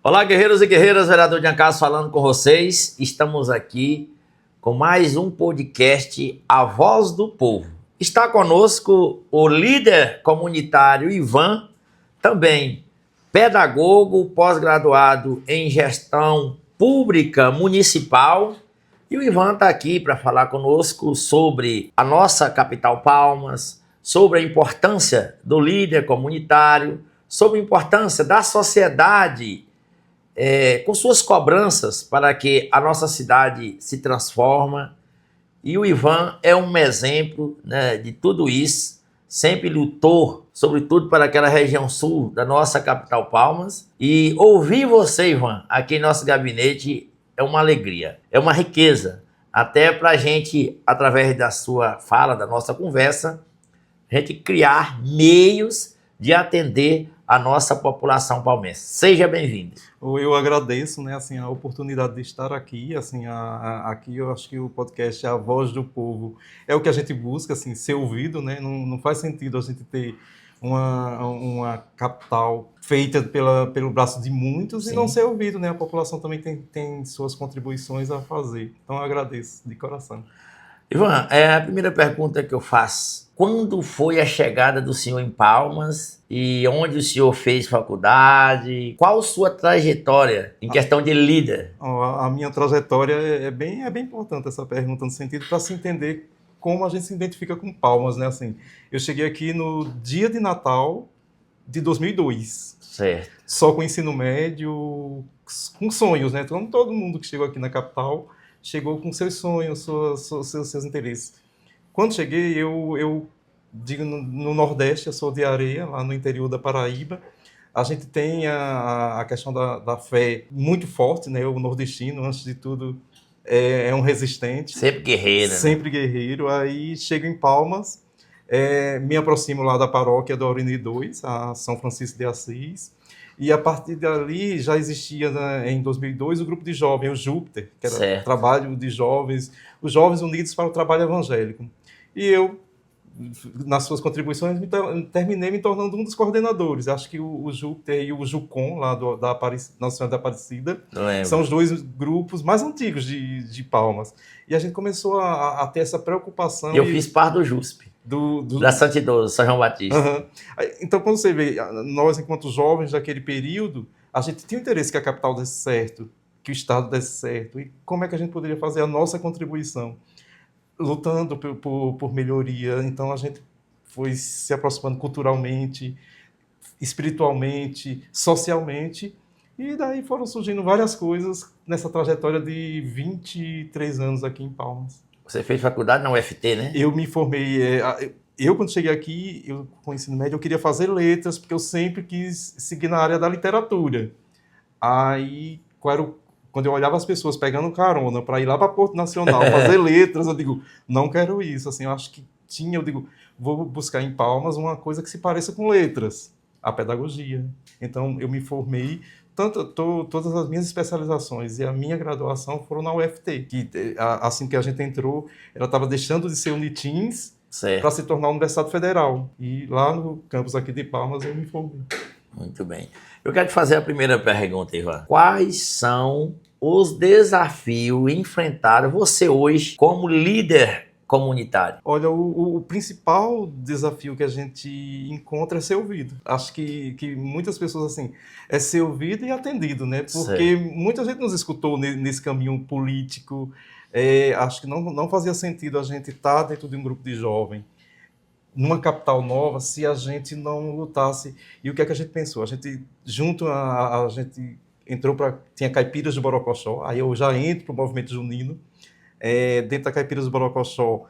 Olá, guerreiros e guerreiras, vereador Giancarlo falando com vocês. Estamos aqui com mais um podcast A Voz do Povo. Está conosco o líder comunitário Ivan, também pedagogo, pós-graduado em gestão pública municipal. E o Ivan está aqui para falar conosco sobre a nossa capital Palmas, sobre a importância do líder comunitário, sobre a importância da sociedade com suas cobranças para que a nossa cidade se transforme. E o Ivan é um exemplo, né, de tudo isso. Sempre lutou, sobretudo para aquela região sul da nossa capital Palmas. E ouvir você, Ivan, aqui em nosso gabinete é uma alegria, é uma riqueza. Até para a gente, através da sua fala, da nossa conversa, a gente criar meios de atender a nossa população palmense. Seja bem-vindo. Eu agradeço, né, assim, a oportunidade de estar aqui, assim, aqui eu acho que o podcast é a voz do povo, é o que a gente busca, assim, ser ouvido, né, não faz sentido a gente ter uma capital feita pelo braço de muitos. Sim. E não ser ouvido, né, a população também tem suas contribuições a fazer, então eu agradeço de coração. Ivan, a primeira pergunta que eu faço: quando foi a chegada do senhor em Palmas e onde o senhor fez faculdade? Qual sua trajetória em questão de líder? A minha trajetória é bem importante essa pergunta, no sentido para se entender como a gente se identifica com Palmas, né? Assim, eu cheguei aqui no dia de Natal de 2002. Certo. Só com ensino médio, com sonhos, né? Então, todo mundo que chegou aqui na capital chegou com seus sonhos, seus interesses. Quando cheguei, eu digo, no Nordeste, eu sou de Areia, lá no interior da Paraíba. A gente tem a questão da fé muito forte, né? O nordestino, antes de tudo, é um resistente. Sempre guerreiro. Sempre guerreiro. Aí chego em Palmas, me aproximo lá da paróquia do Aurini II, a São Francisco de Assis. E a partir dali já existia, né, em 2002 o grupo de jovens, o Júpiter, que era certo. Trabalho de jovens, os jovens unidos para o trabalho evangélico. E eu, nas suas contribuições, terminei me tornando um dos coordenadores. Acho que o Júpiter e o Jucom, lá da Nossa Senhora da Aparecida, são os dois grupos mais antigos de Palmas. E a gente começou a ter essa preocupação. Eu fiz parte do JUSP. Da Santa Idoso, São João Batista. Uhum. Então, quando você vê, nós, enquanto jovens daquele período, a gente tinha interesse que a capital desse certo, que o Estado desse certo. E como é que a gente poderia fazer a nossa contribuição? Lutando por melhoria. Então, a gente foi se aproximando culturalmente, espiritualmente, socialmente. E daí foram surgindo várias coisas nessa trajetória de 23 anos aqui em Palmas. Você fez faculdade na UFT, né? Eu me formei... quando cheguei aqui, com o ensino médio, eu queria fazer letras, porque eu sempre quis seguir na área da literatura. Aí, quando eu olhava as pessoas pegando carona para ir lá para Porto Nacional, fazer letras, eu digo, não quero isso. Assim, eu acho que eu digo, vou buscar em Palmas uma coisa que se pareça com letras, a pedagogia. Então, eu me formei... Todas as minhas especializações e a minha graduação foram na UFT, que assim que a gente entrou, ela estava deixando de ser Unitins para se tornar a Universidade Federal. E lá no campus aqui de Palmas eu me formei. Muito bem. Eu quero te fazer a primeira pergunta, Ivan. Quais são os desafios enfrentados você hoje como líder comunitário? Olha, o principal desafio que a gente encontra é ser ouvido. Acho que muitas pessoas, assim, é ser ouvido e atendido, né? Porque muita gente nos escutou nesse caminho político. Acho que não fazia sentido a gente estar dentro de um grupo de jovens numa capital nova se a gente não lutasse. E o que é que a gente pensou? A gente, a gente entrou tinha Caipiras do Borocochó, aí eu já entro para o movimento junino. Dentro da Caipiras do Borocochó,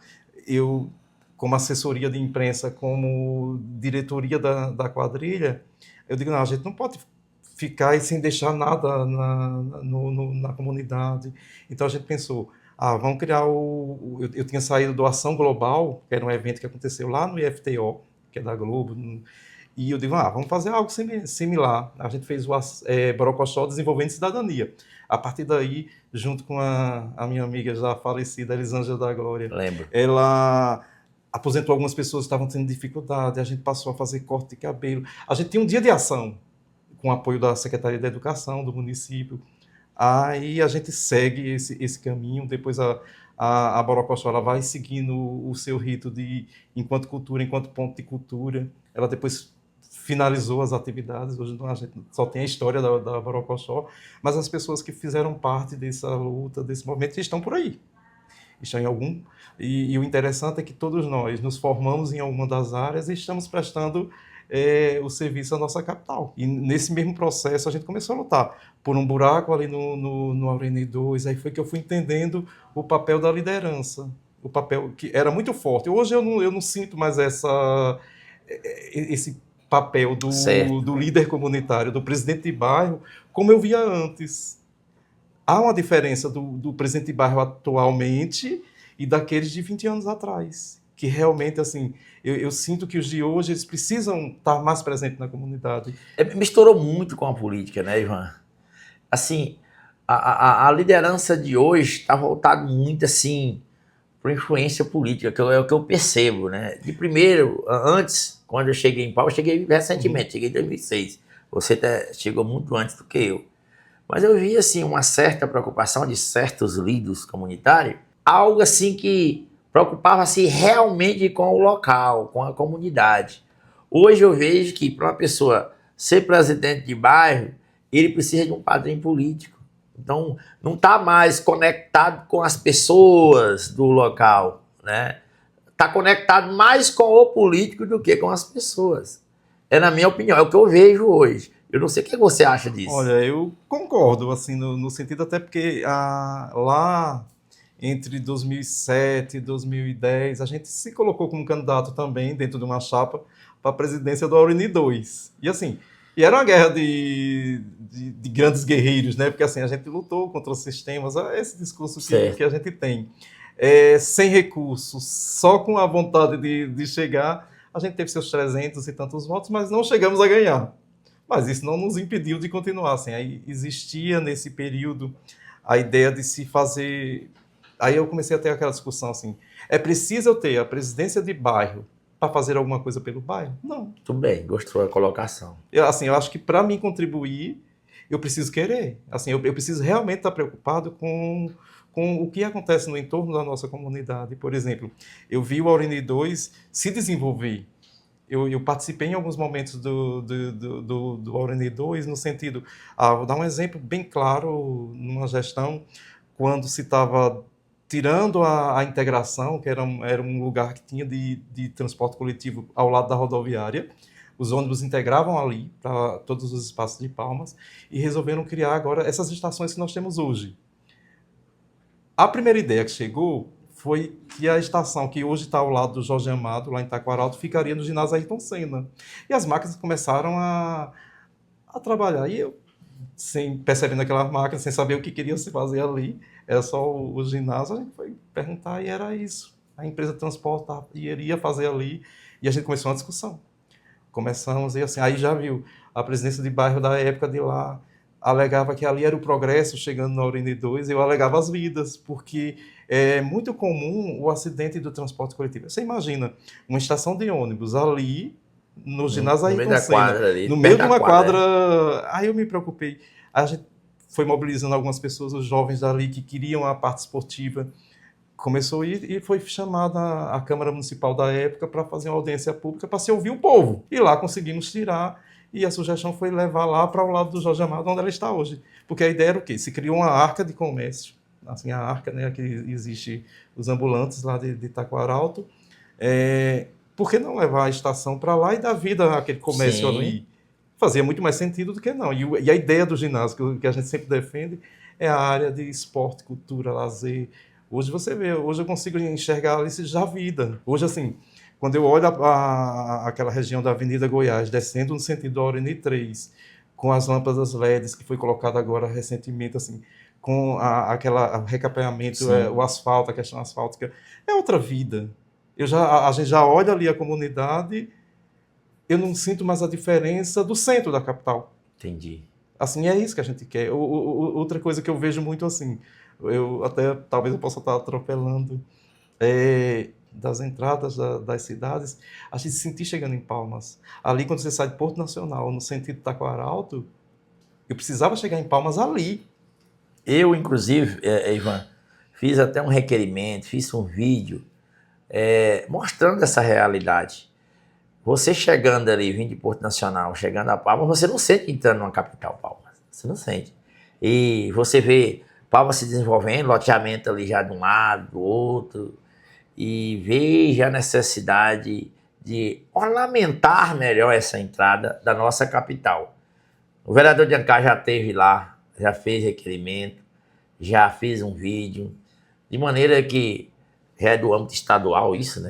eu, como assessoria de imprensa, como diretoria da quadrilha, eu digo, não, a gente não pode ficar sem deixar nada na comunidade. Então a gente pensou, vamos criar eu tinha saído do Ação Global, que era um evento que aconteceu lá no IFTO, que é da Globo, e eu digo, vamos fazer algo similar. A gente fez o Borocochó Desenvolvendo Cidadania. A partir daí, junto com a minha amiga já falecida, Elisângela da Glória, Lembro. Ela aposentou algumas pessoas que estavam tendo dificuldade, a gente passou a fazer corte de cabelo. A gente tinha um dia de ação. com apoio da Secretaria da Educação do município. Aí a gente segue esse caminho, depois a Borocochó ela vai seguindo o seu rito enquanto cultura, enquanto ponto de cultura. Ela depois finalizou as atividades, hoje a gente só tem a história da Borocochó, mas as pessoas que fizeram parte dessa luta, desse movimento, estão por aí. Estão em algum... E o interessante é que todos nós nos formamos em alguma das áreas e estamos prestando o serviço à nossa capital. E nesse mesmo processo a gente começou a lutar por um buraco ali no Aureni 2, aí foi que eu fui entendendo o papel da liderança, o papel que era muito forte. Hoje eu não sinto mais esse papel do líder comunitário, do presidente de bairro, como eu via antes. Há uma diferença do presidente de bairro atualmente e daqueles de 20 anos atrás, que realmente, assim, eu sinto que os de hoje eles precisam estar mais presentes na comunidade. Misturou muito com a política, né, Ivan? Assim, a liderança de hoje está voltada muito, assim, para influência política, que é o que eu percebo, né? De primeiro, antes, quando eu cheguei em Pau, eu cheguei recentemente, cheguei em 2006. Você chegou muito antes do que eu. Mas eu vi, assim, uma certa preocupação de certos líderes comunitários, algo assim que preocupava-se realmente com o local, com a comunidade. Hoje eu vejo que para uma pessoa ser presidente de bairro, ele precisa de um padrinho político. Então, não está mais conectado com as pessoas do local, né? Está conectado mais com o político do que com as pessoas. É na minha opinião, é o que eu vejo hoje. Eu não sei o que você acha disso. Olha, eu concordo, assim, no sentido até porque lá entre 2007 e 2010, a gente se colocou como candidato também dentro de uma chapa para a presidência do Aureni 2. E assim, e era uma guerra de grandes guerreiros, né? Porque assim, a gente lutou contra os sistemas, esse discurso que a gente tem. Sem recursos, só com a vontade de chegar, a gente teve seus 300 e tantos votos, mas não chegamos a ganhar. Mas isso não nos impediu de continuar. Assim, aí existia nesse período a ideia de se fazer... Aí eu comecei a ter aquela discussão assim, é preciso eu ter a presidência de bairro para fazer alguma coisa pelo bairro? Não. Tudo bem, gostou da colocação. Eu acho que para mim contribuir, eu preciso querer. Assim, eu preciso realmente estar preocupado com o que acontece no entorno da nossa comunidade. Por exemplo, eu vi o Aureni 2 se desenvolver. Eu participei em alguns momentos do Aureni 2 no sentido... vou dar um exemplo bem claro numa gestão, quando se estava tirando a integração, que era um lugar que tinha de transporte coletivo ao lado da rodoviária. Os ônibus integravam ali para todos os espaços de Palmas e resolveram criar agora essas estações que nós temos hoje. A primeira ideia que chegou foi que a estação que hoje está ao lado do Jorge Amado, lá em Taquaralto, ficaria no ginásio Ayrton Senna. E as máquinas começaram a trabalhar. E eu, percebendo aquelas máquinas, sem saber o que queria se fazer ali, era só o ginásio, a gente foi perguntar e era isso. A empresa de transporte iria fazer ali e a gente começou uma discussão. Começamos e assim, aí já viu, a presidência de bairro da época de lá alegava que ali era o progresso chegando na Aureni 2, eu alegava as vidas, porque é muito comum o acidente do transporte coletivo. Você imagina, uma estação de ônibus ali, no ginásio Ayrton Senna, no meio de uma quadra, aí eu me preocupei. A gente foi mobilizando algumas pessoas, os jovens dali que queriam a parte esportiva, começou a ir e foi chamada a Câmara Municipal da época para fazer uma audiência pública para se ouvir o povo. E lá conseguimos tirar, e a sugestão foi levar lá para o lado do Jorge Amado, onde ela está hoje. Porque a ideia era o quê? Se criou uma arca de comércio, assim, a arca, né, que existe os ambulantes lá de Taquaralto. Por que não levar a estação para lá e dar vida àquele comércio ali? Fazia muito mais sentido do que não. E a ideia do ginásio, que a gente sempre defende, é a área de esporte, cultura, lazer. Hoje você vê, hoje eu consigo enxergar ali já vida. Hoje, assim, quando eu olho aquela região da Avenida Goiás, descendo no sentido do Aureni 3, com as lâmpadas LEDs que foi colocada agora recentemente, assim, com aquela recapeamento, o asfalto, a questão asfáltica, é outra vida. A gente já olha ali a comunidade, eu não sinto mais a diferença do centro da capital. Entendi. Assim, é isso que a gente quer. Outra coisa que eu vejo muito assim, talvez eu possa estar atropelando, das entradas das cidades, a gente se sentir chegando em Palmas. Ali, quando você sai de Porto Nacional, no sentido de Taquaralto, eu precisava chegar em Palmas ali. Eu, inclusive, Ivan, fiz até um requerimento, fiz um vídeo mostrando essa realidade. Você chegando ali, vindo de Porto Nacional, chegando a Palmas, você não sente entrando numa capital, Palmas. Você não sente. E você vê Palmas se desenvolvendo, loteamento ali já de um lado, do outro, e veja a necessidade de ornamentar melhor essa entrada da nossa capital. O vereador de Ancá já esteve lá, já fez requerimento, já fez um vídeo, de maneira que já é do âmbito estadual isso, né?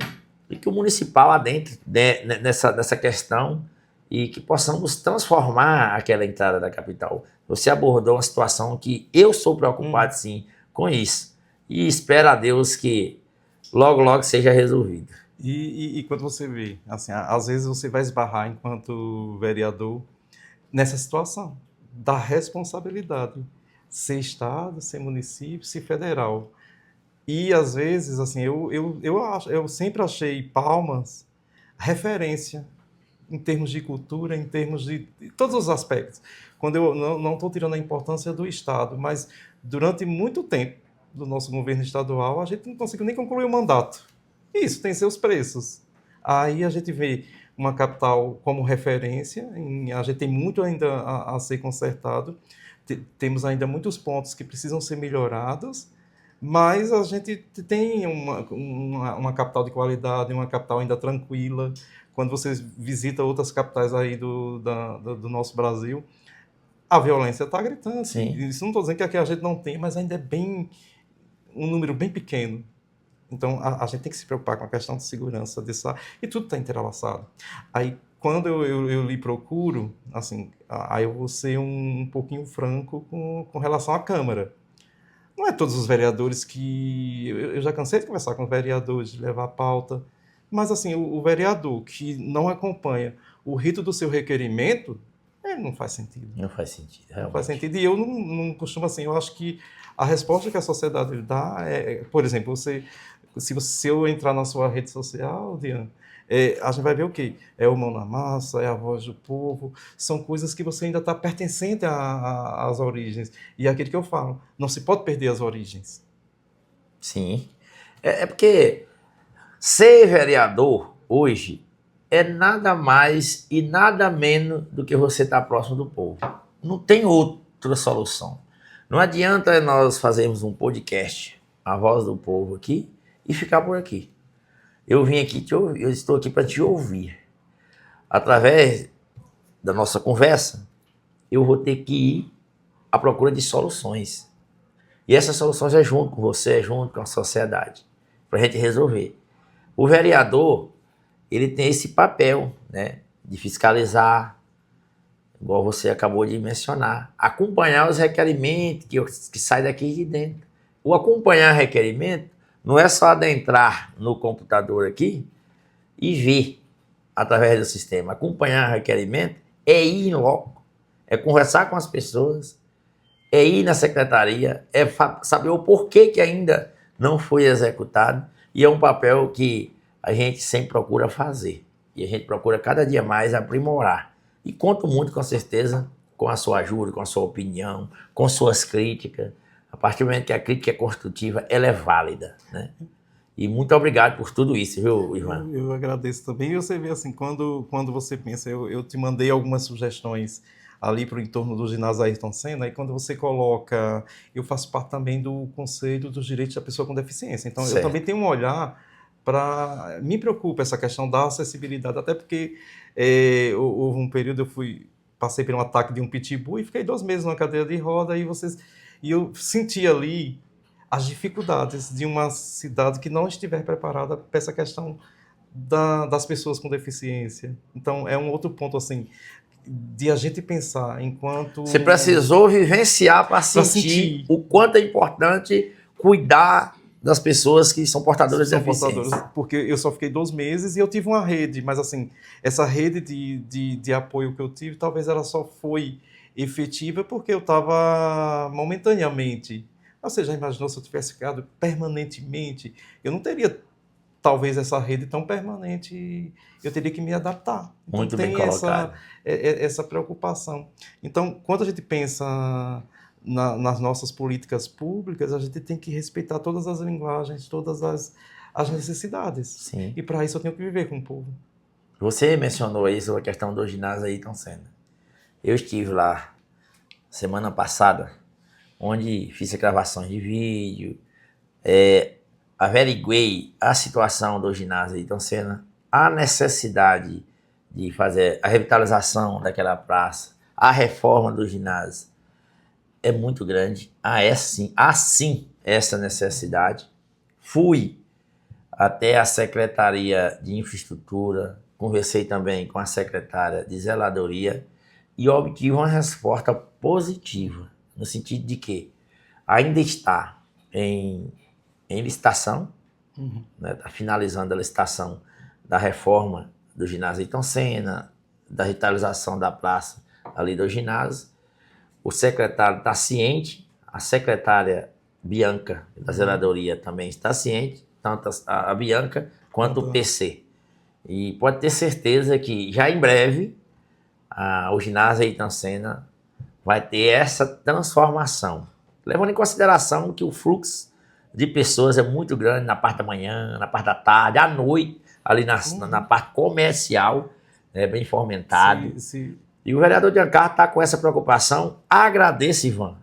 E que o municipal adentre nessa questão e que possamos transformar aquela entrada da capital. Você abordou uma situação que eu sou preocupado, sim, com isso. E espero a Deus que logo, logo seja resolvido. E quando você vê, assim, às vezes você vai esbarrar enquanto vereador nessa situação da responsabilidade, ser Estado, ser município, ser federal. E às vezes, assim, eu sempre achei Palmas referência em termos de cultura, em termos de todos os aspectos. Quando eu não estou tirando a importância do Estado, mas durante muito tempo do nosso governo estadual, a gente não conseguiu nem concluir o mandato. Isso tem seus preços. Aí a gente vê uma capital como referência, a gente tem muito ainda a ser consertado, temos ainda muitos pontos que precisam ser melhorados, mas a gente tem uma capital de qualidade, uma capital ainda tranquila. Quando você visita outras capitais aí do nosso Brasil, a violência está gritando. Sim. Isso não estou dizendo que aqui a gente não tem, mas ainda é um número bem pequeno. Então, a gente tem que se preocupar com a questão de segurança e tudo está entrelaçado. Aí, quando eu lhe procuro, assim, aí eu vou ser um pouquinho franco com relação à Câmara. Não é todos os vereadores que... Eu já cansei de conversar com vereadores, de levar a pauta, mas, assim, o vereador que não acompanha o rito do seu requerimento, não faz sentido. Não faz sentido, realmente. Não faz sentido. E eu não costumo, assim, eu acho que a resposta que a sociedade dá por exemplo, se eu entrar na sua rede social, Diana, a gente vai ver o quê? É o Mão na Massa, é a Voz do Povo, são coisas que você ainda está pertencente às origens. E é aquilo que eu falo, não se pode perder as origens. Sim. É porque ser vereador hoje é nada mais e nada menos do que você estar próximo do povo. Não tem outra solução. Não adianta nós fazermos um podcast, a Voz do Povo aqui, e ficar por aqui. Eu vim aqui te ouvir, eu estou aqui para te ouvir. Através da nossa conversa, eu vou ter que ir à procura de soluções. E essas soluções é junto com você, é junto com a sociedade, para a gente resolver. O vereador, ele tem esse papel, né, de fiscalizar, igual você acabou de mencionar, acompanhar os requerimentos que saem daqui de dentro. O acompanhar requerimento não é só adentrar no computador aqui e ver através do sistema. Acompanhar requerimento é ir em loco, é conversar com as pessoas, é ir na secretaria, é saber o porquê que ainda não foi executado, e é um papel que a gente sempre procura fazer. E a gente procura cada dia mais aprimorar. E conto muito, com certeza, com a sua ajuda, com a sua opinião, com suas críticas. A partir do momento que a crítica é construtiva, ela é válida, né? E muito obrigado por tudo isso, viu, Ivan? Eu agradeço também. E você vê, assim, quando você pensa, eu te mandei algumas sugestões ali para o entorno do ginásio Ayrton Senna, e quando você coloca... Eu faço parte também do Conselho dos Direitos da Pessoa com Deficiência. Então, certo. Eu também tenho um olhar para... Me preocupa essa questão da acessibilidade, até porque houve um período, passei por um ataque de um pitbull e fiquei 2 meses numa cadeira de roda, e eu senti ali as dificuldades de uma cidade que não estiver preparada para essa questão das pessoas com deficiência. Então, é um outro ponto, assim, de a gente pensar enquanto... Você precisou vivenciar para sentir o quanto é importante cuidar das pessoas que são portadoras de deficiência. Porque eu só fiquei 2 meses e eu tive uma rede, mas, assim, essa rede de apoio que eu tive, talvez ela só foi efetiva porque eu estava momentaneamente. Você já imaginou se eu tivesse ficado permanentemente? Eu não teria talvez essa rede tão permanente, eu teria que me adaptar. Então, Muito bem colocado. Essa preocupação. Então, quando a gente pensa nas nossas políticas públicas, a gente tem que respeitar todas as linguagens, todas as necessidades. Sim. E para isso eu tenho que viver com o povo. Você mencionou aí sobre a questão do ginásio Ayrton Senna. Eu estive lá semana passada, onde fiz gravações de vídeo, averiguei a situação do ginásio Ayrton Senna, a necessidade de fazer a revitalização daquela praça, a reforma do ginásio é muito grande. Há sim essa necessidade. Fui até a Secretaria de Infraestrutura, conversei também com a secretária de Zeladoria e obtive uma resposta positiva, no sentido de que ainda está em licitação, né, está finalizando a licitação da reforma do ginásio Ayrton Senna, da revitalização da praça ali do ginásio. O secretário está ciente, a secretária Bianca da Zeladoria também está ciente, tanto a Bianca quanto o PC. E pode ter certeza que já em breve o ginásio Ayrton Senna vai ter essa transformação, levando em consideração que o fluxo de pessoas é muito grande na parte da manhã, na parte da tarde, à noite, ali na parte comercial, bem fomentado. Sim. E o vereador Giancarlo está com essa preocupação. Agradeço, Ivan.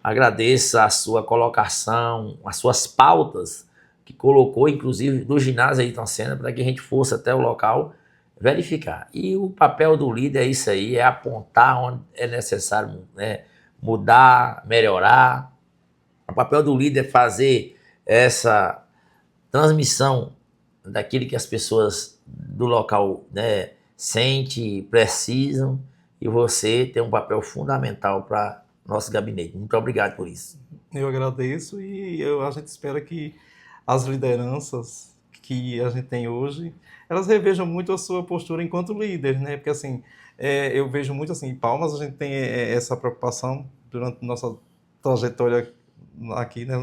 Agradeço a sua colocação, as suas pautas, que colocou, inclusive, do ginásio Ayrton Senna, para que a gente fosse até o local verificar. E o papel do líder é isso aí, é apontar onde é necessário, né, mudar, melhorar. O papel do líder é fazer essa transmissão daquilo que as pessoas do local, né, sentem, precisam, e você tem um papel fundamental para nosso gabinete. Muito obrigado por isso. Eu agradeço e a gente espera que as lideranças que a gente tem hoje, elas revejam muito a sua postura enquanto líder, né? Porque assim, eu vejo muito assim, em Palmas a gente tem essa preocupação durante nossa trajetória aqui, né,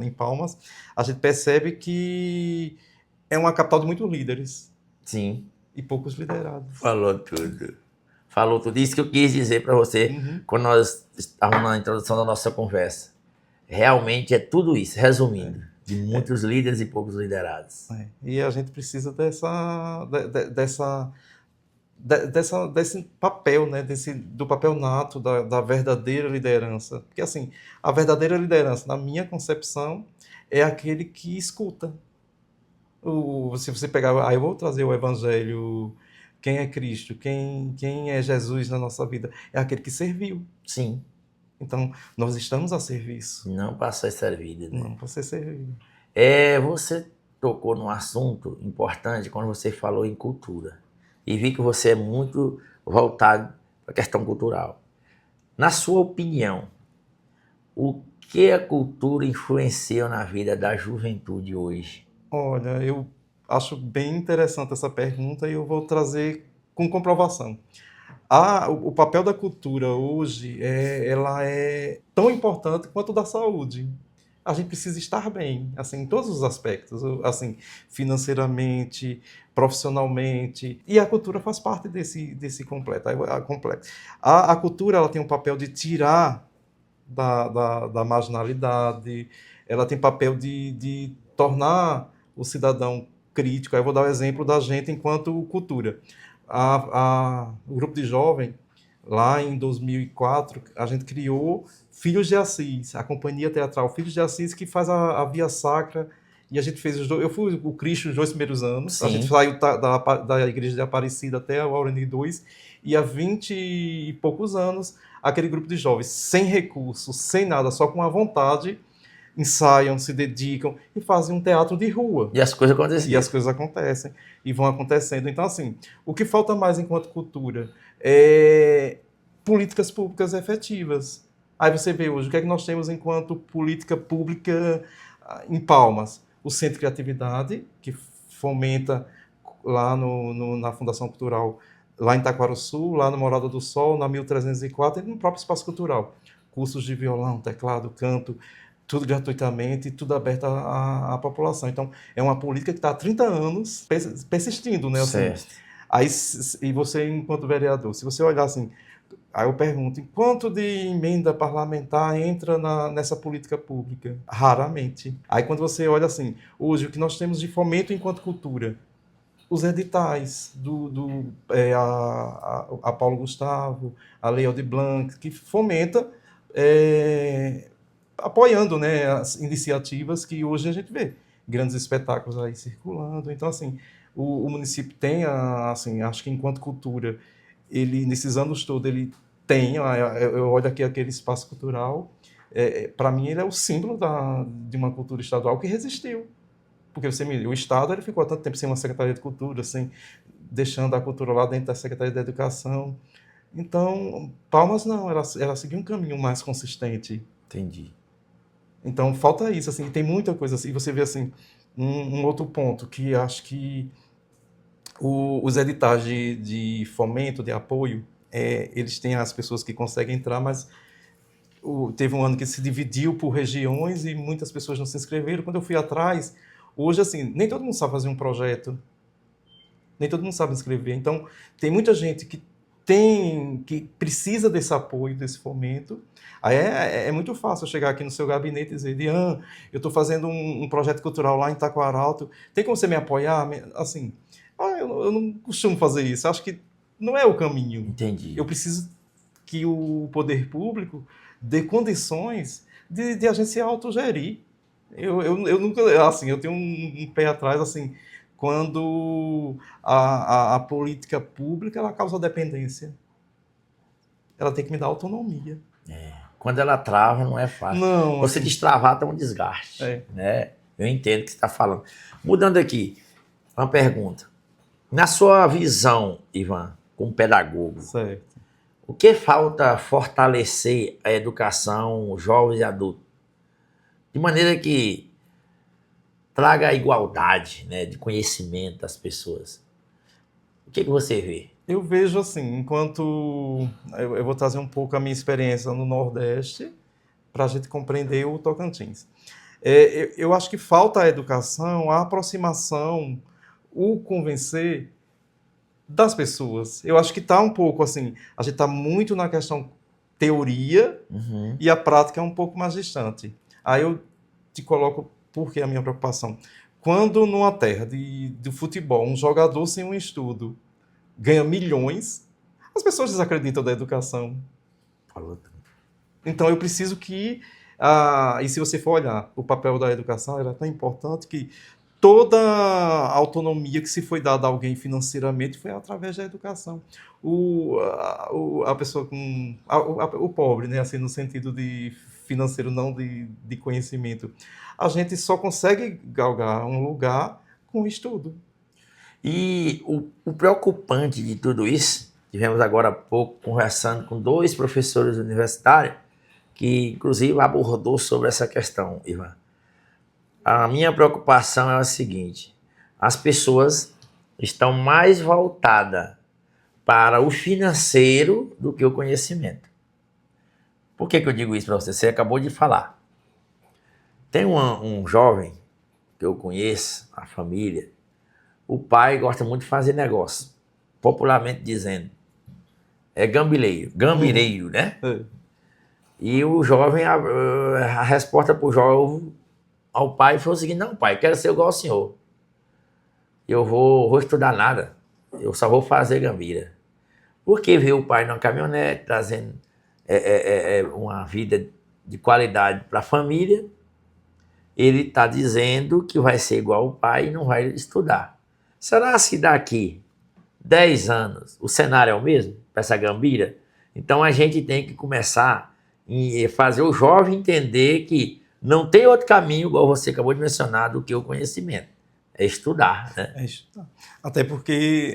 em Palmas, a gente percebe que é uma capital de muitos líderes. Sim. E poucos liderados. Falou tudo. Falou tudo. Isso que eu quis dizer para você quando nós estávamos na introdução da nossa conversa. Realmente é tudo isso, resumindo, de muitos líderes e poucos liderados. E a gente precisa desse papel, né? Do papel nato da verdadeira liderança. Porque assim, a verdadeira liderança, na minha concepção, é aquele que escuta. Se você pegar, eu vou trazer o Evangelho, quem é Cristo, quem é Jesus na nossa vida, é aquele que serviu. Sim. Então, nós estamos a serviço. Não para ser servido. Né? Não para ser servido. Você tocou num assunto importante quando você falou em cultura. E vi que você é muito voltado para a questão cultural. Na sua opinião, o que a cultura influencia na vida da juventude hoje? Olha, eu acho bem interessante essa pergunta e eu vou trazer com comprovação. O papel da cultura hoje, ela é tão importante quanto o da saúde. A gente precisa estar bem, assim, em todos os aspectos, assim, financeiramente, profissionalmente, e a cultura faz parte desse completo. A cultura, ela tem um papel de tirar da marginalidade, ela tem papel de tornar o cidadão crítico. Aí eu vou dar o exemplo da gente enquanto cultura. O grupo de jovem, lá em 2004, a gente criou Filhos de Assis, a companhia teatral Filhos de Assis, que faz a Via Sacra, e a gente fez eu fui o Cristo nos 2 primeiros anos. Sim. A gente saiu da igreja de Aparecida até o Aureni 2, e há 20 e poucos anos, aquele grupo de jovens, sem recursos, sem nada, só com a vontade, ensaiam, se dedicam e fazem um teatro de rua. E as coisas acontecem. E as coisas acontecem e vão acontecendo. Então, assim, o que falta mais enquanto cultura é políticas públicas efetivas. Aí você vê hoje, o que é que nós temos enquanto política pública em Palmas? O Centro de Criatividade, que fomenta lá na Fundação Cultural, lá em Taquarussu, lá na Morada do Sol, na 1304, e no próprio Espaço Cultural. Cursos de violão, teclado, canto, tudo gratuitamente, tudo aberto à população. Então, é uma política que está há 30 anos persistindo, né? Assim, Certo. aí, e você, enquanto vereador, se você olhar assim, aí eu pergunto, quanto de emenda parlamentar entra nessa política pública? Raramente. Aí quando você olha assim, hoje o que nós temos de fomento enquanto cultura, os editais a Paulo Gustavo, a Lei Aldir Blanc, que fomenta, apoiando, né, as iniciativas que hoje a gente vê, grandes espetáculos aí circulando. Então, assim, o município tem, assim, acho que enquanto cultura, ele, nesses anos todos, ele tem, eu olho aqui aquele espaço cultural, para mim ele é o símbolo de uma cultura estadual que resistiu. Porque o Estado ele ficou há tanto tempo sem uma Secretaria de Cultura, sem, deixando a cultura lá dentro da Secretaria de Educação. Então, Palmas não, ela seguiu um caminho mais consistente. Entendi. Então, falta isso, assim, tem muita coisa assim. E você vê, assim, um outro ponto, que acho que os editais de fomento, de apoio, eles têm as pessoas que conseguem entrar, mas teve um ano que se dividiu por regiões e muitas pessoas não se inscreveram. Quando eu fui atrás, hoje, assim, nem todo mundo sabe fazer um projeto, nem todo mundo sabe escrever. Então, tem muita gente que precisa desse apoio, desse fomento. Aí é muito fácil eu chegar aqui no seu gabinete e dizer, Dian, eu estou fazendo um projeto cultural lá em Taquaralto, tem como você me apoiar? Assim, eu não costumo fazer isso, acho que não é o caminho. Entendi. Eu preciso que o poder público dê condições de a gente se autogerir. Eu nunca, assim, eu tenho um pé atrás, assim, quando a política pública ela causa dependência. Ela tem que me dar autonomia. Quando ela trava, não é fácil. Não, Você assim, destravar tá um desgaste, né? Eu entendo o que você está falando. Mudando aqui, uma pergunta. Na sua visão, Ivan, como pedagogo, certo. o que falta fortalecer a educação jovens e adultos? De maneira que traga a igualdade, né, de conhecimento das pessoas. O que você vê? Eu vejo assim, enquanto eu vou trazer um pouco a minha experiência no Nordeste para a gente compreender o Tocantins. Eu acho que falta a educação, a aproximação, o convencer das pessoas. Eu acho que está um pouco assim, a gente está muito na questão teoria e a prática é um pouco mais distante. Aí eu te coloco por que a minha preocupação. Quando numa terra de futebol, um jogador sem um estudo ganha milhões, as pessoas desacreditam da educação. Então eu preciso que, e se você for olhar, o papel da educação era tão importante que toda a autonomia que se foi dada a alguém financeiramente foi através da educação. A pessoa com... o pobre, né? Assim, no sentido de financeiro, não de conhecimento. A gente só consegue galgar um lugar com estudo. E o preocupante de tudo isso, tivemos agora há pouco conversando com 2 professores universitários, que inclusive abordou sobre essa questão, Ivan. A minha preocupação é a seguinte: as pessoas estão mais voltadas para o financeiro do que o conhecimento. Por que eu digo isso para você? Você acabou de falar. Tem um jovem que eu conheço, a família, o pai gosta muito de fazer negócio, popularmente dizendo. É gambireiro, né? E o jovem, a resposta para o jovem, ao pai foi o seguinte: não, pai, quero ser igual ao senhor. Eu vou estudar nada, eu só vou fazer gambira. Porque viu o pai numa caminhonete, trazendo uma vida de qualidade para a família, ele está dizendo que vai ser igual ao pai e não vai estudar. Será que daqui 10 anos o cenário é o mesmo para essa gambira? Então a gente tem que começar a fazer o jovem entender que não tem outro caminho, igual você acabou de mencionar, do que o conhecimento. É estudar, né? É estudar. Até porque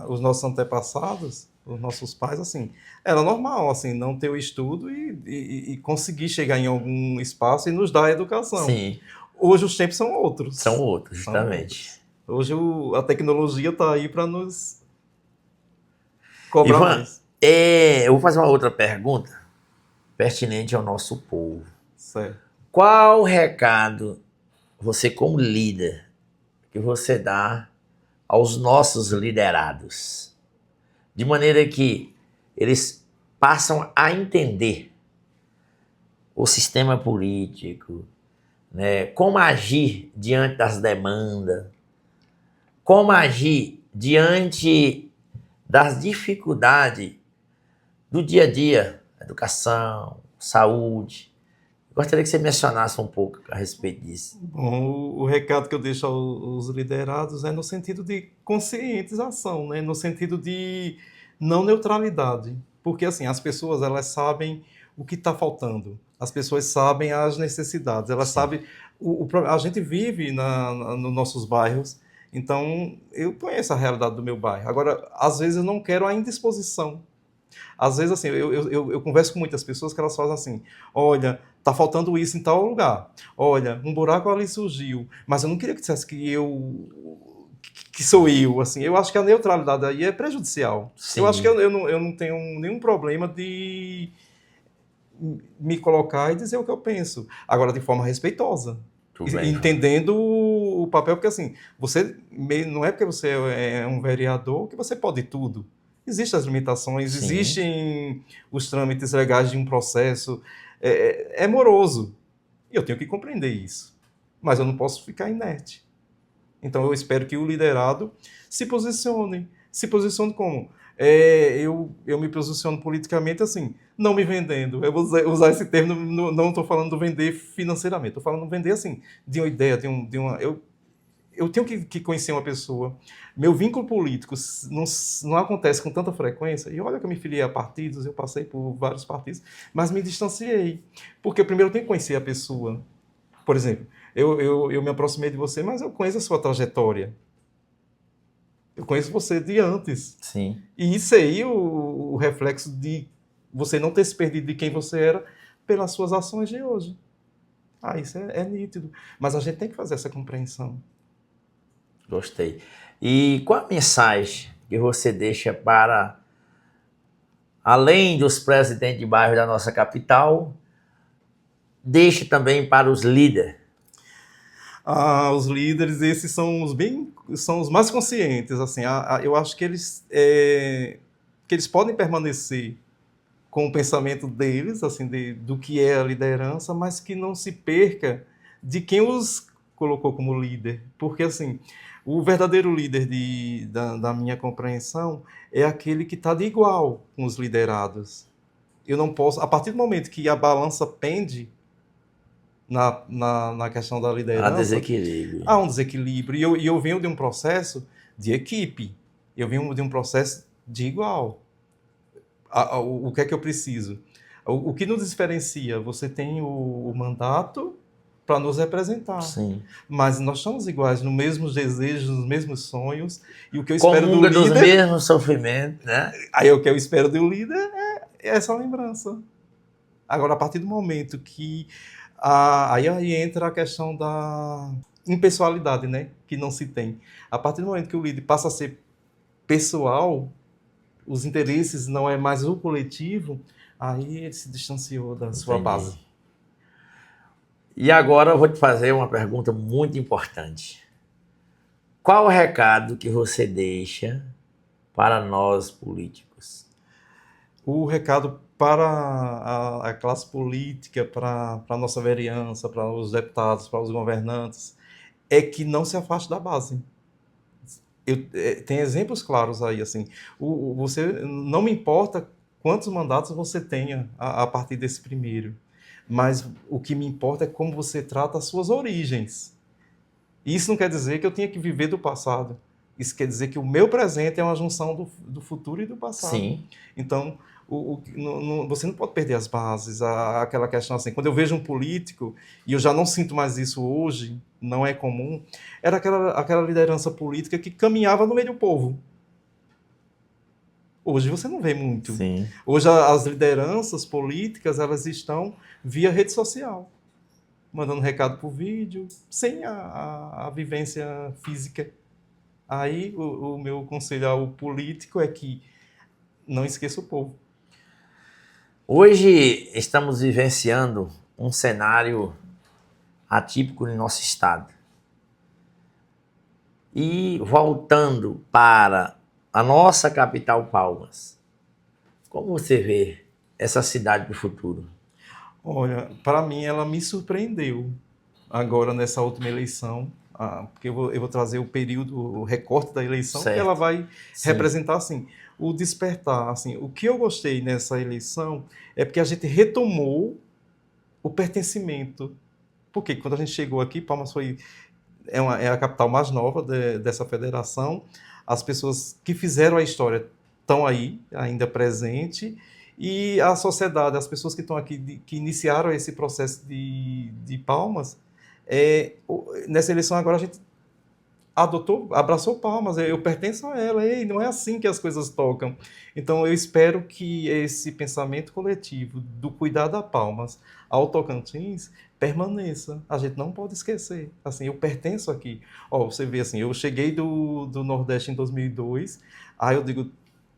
os nossos antepassados, os nossos pais, assim, era normal, assim, não ter o estudo e conseguir chegar em algum espaço e nos dar a educação. Sim. Hoje os tempos são outros. São outros, justamente. Hoje a tecnologia está aí para nos cobrar Ivan, mais. eu vou fazer uma outra pergunta pertinente ao nosso povo. Certo. Qual o recado, você como líder, que você dá aos nossos liderados? De maneira que eles passam a entender o sistema político, né? Como agir diante das demandas, como agir diante das dificuldades do dia a dia, educação, saúde. Gostaria que você mencionasse um pouco a respeito disso. Bom, o recado que eu deixo aos liderados é no sentido de conscientização, né? No sentido de não neutralidade. Porque, assim, as pessoas, elas sabem o que está faltando. As pessoas sabem as necessidades. Elas Sim. sabem... a gente vive nos nossos bairros, então eu conheço a realidade do meu bairro. Agora, às vezes eu não quero a indisposição. Às vezes, assim, eu converso com muitas pessoas que elas fazem assim, olha, tá faltando isso em tal lugar. Olha, um buraco ali surgiu, mas eu não queria que dissesse que sou eu, assim. Eu acho que a neutralidade aí é prejudicial. Sim. Eu acho que eu não tenho nenhum problema de me colocar e dizer o que eu penso. Agora, de forma respeitosa. Tudo bem. Entendendo o papel, porque assim, você não é porque você é um vereador que você pode tudo. Existem as limitações, Sim. existem os trâmites legais de um processo. É moroso. E eu tenho que compreender isso. Mas eu não posso ficar inerte. Então eu espero que o liderado se posicione. Se posicione como? Eu me posiciono politicamente assim, não me vendendo. Eu vou usar esse termo, não estou falando de vender financeiramente, estou falando de vender assim, de uma ideia, eu tenho que conhecer uma pessoa. Meu vínculo político não acontece com tanta frequência. E olha que eu me filiei a partidos, eu passei por vários partidos, mas me distanciei. Porque primeiro eu tenho que conhecer a pessoa. Por exemplo, eu me aproximei de você, mas eu conheço a sua trajetória. Eu conheço você de antes. Sim. E isso aí, o reflexo de você não ter se perdido de quem você era pelas suas ações de hoje. Isso é nítido. Mas a gente tem que fazer essa compreensão. Gostei. E qual a mensagem que você deixa para, além dos presidentes de bairro da nossa capital, deixe também para os líderes? Os líderes, esses são os mais conscientes. Assim, eu acho que eles podem permanecer com o pensamento deles, assim, do que é a liderança, mas que não se perca de quem os colocou como líder. Porque, assim, o verdadeiro líder da minha compreensão é aquele que está de igual com os liderados. Eu não posso, a partir do momento que a balança pende na questão da liderança, Há um desequilíbrio. E eu venho de um processo de equipe, eu venho de um processo de igual. O que é que eu preciso? O que nos diferencia? Você tem o mandato para nos representar. Sim. Mas nós somos iguais, nos mesmos desejos, nos mesmos sonhos. E o que eu espero do líder... dos mesmos sofrimentos, né? Aí o que eu espero do líder é essa lembrança. Agora, a partir do momento que... Aí entra a questão da impessoalidade, né? Que não se tem. A partir do momento que o líder passa a ser pessoal, os interesses não é mais o coletivo, aí ele se distanciou da sua base. E agora eu vou te fazer uma pergunta muito importante. Qual o recado que você deixa para nós políticos? O recado para a classe política, para a nossa vereança, para os deputados, para os governantes, é que não se afaste da base. Tem exemplos claros aí, assim. Você não me importa quantos mandatos você tenha a partir desse primeiro, mas o que me importa é como você trata as suas origens. E isso não quer dizer que eu tenha que viver do passado. Isso quer dizer que o meu presente é uma junção do futuro e do passado. Sim. Então, você não pode perder as bases, aquela questão assim. Quando eu vejo um político, e eu já não sinto mais isso hoje, não é comum, era aquela liderança política que caminhava no meio do povo. Hoje você não vê muito. Sim. Hoje as lideranças políticas, elas estão via rede social, mandando recado por vídeo, sem a vivência física. Aí o meu conselho ao político é que não esqueça o povo. Hoje estamos vivenciando um cenário atípico no nosso estado. E voltando para a nossa capital, Palmas, como você vê essa cidade do futuro? Olha, para mim ela me surpreendeu agora nessa última eleição, porque eu vou trazer o período, o recorte da eleição, que ela Certo. vai Sim. representar assim, o despertar. Assim, o que eu gostei nessa eleição é porque a gente retomou o pertencimento. Porque quando a gente chegou aqui, Palmas é a capital mais nova dessa federação. As pessoas que fizeram a história estão aí, ainda presente, e a sociedade, as pessoas que estão aqui, que iniciaram esse processo de Palmas, nessa eleição agora a gente abraçou Palmas, eu pertenço a ela, ei, não é assim que as coisas tocam. Então eu espero que esse pensamento coletivo do cuidar da Palmas ao Tocantins permaneça. A gente não pode esquecer. Assim, eu pertenço aqui. Ó, você vê assim, eu cheguei do Nordeste em 2002, aí eu digo,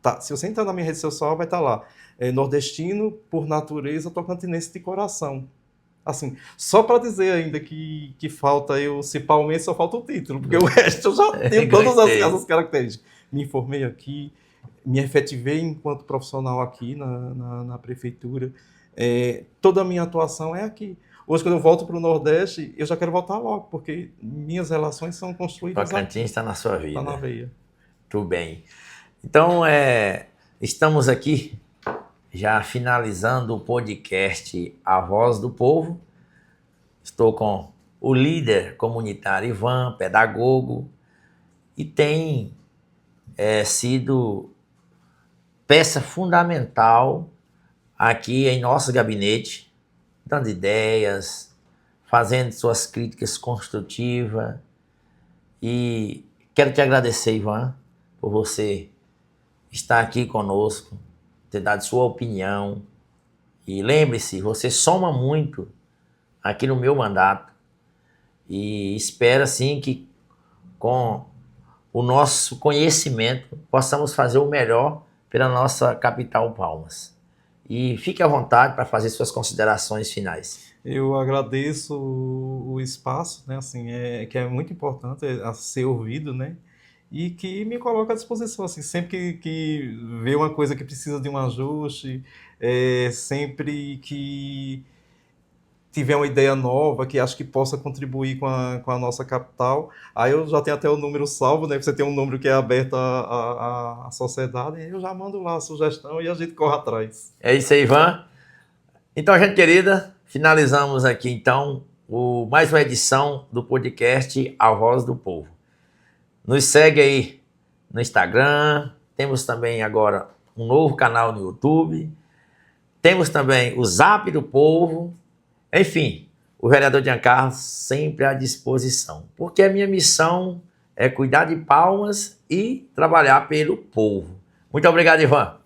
tá, se você entrar na minha rede social vai estar lá, nordestino por natureza, tocantinense de coração. Assim, só para dizer ainda que falta eu ser palmeirense, só falta o título, porque o resto eu já tenho todas essas características. Me informei aqui, me efetivei enquanto profissional aqui na prefeitura. Toda a minha atuação é aqui. Hoje, quando eu volto para o Nordeste, eu já quero voltar logo, porque minhas relações são construídas aqui. Tocantins está na sua vida. Está na veia. Tudo bem. Então, estamos aqui já finalizando o podcast A Voz do Povo. Estou com o líder comunitário Ivan, pedagogo, e tem sido peça fundamental aqui em nosso gabinete, dando ideias, fazendo suas críticas construtivas. E quero te agradecer, Ivan, por você estar aqui conosco, ter dado sua opinião. E lembre-se, você soma muito aqui no meu mandato. E espero, assim, que com o nosso conhecimento possamos fazer o melhor pela nossa capital, Palmas. E fique à vontade para fazer suas considerações finais. Eu agradeço o espaço, né, assim, que é muito importante a ser ouvido, né, e que me coloca à disposição, assim, sempre que vê uma coisa que precisa de um ajuste, sempre que tiver uma ideia nova, que acho que possa contribuir com a nossa capital, aí eu já tenho até o número salvo, né, você tem um número que é aberto à sociedade, e eu já mando lá a sugestão e a gente corre atrás. É isso aí, Ivan. Então, gente querida, finalizamos aqui, então, mais uma edição do podcast A Voz do Povo. Nos segue aí no Instagram, temos também agora um novo canal no YouTube, temos também o Zap do Povo, enfim, o vereador Giancarlo sempre à disposição, porque a minha missão é cuidar de Palmas e trabalhar pelo povo. Muito obrigado, Ivan.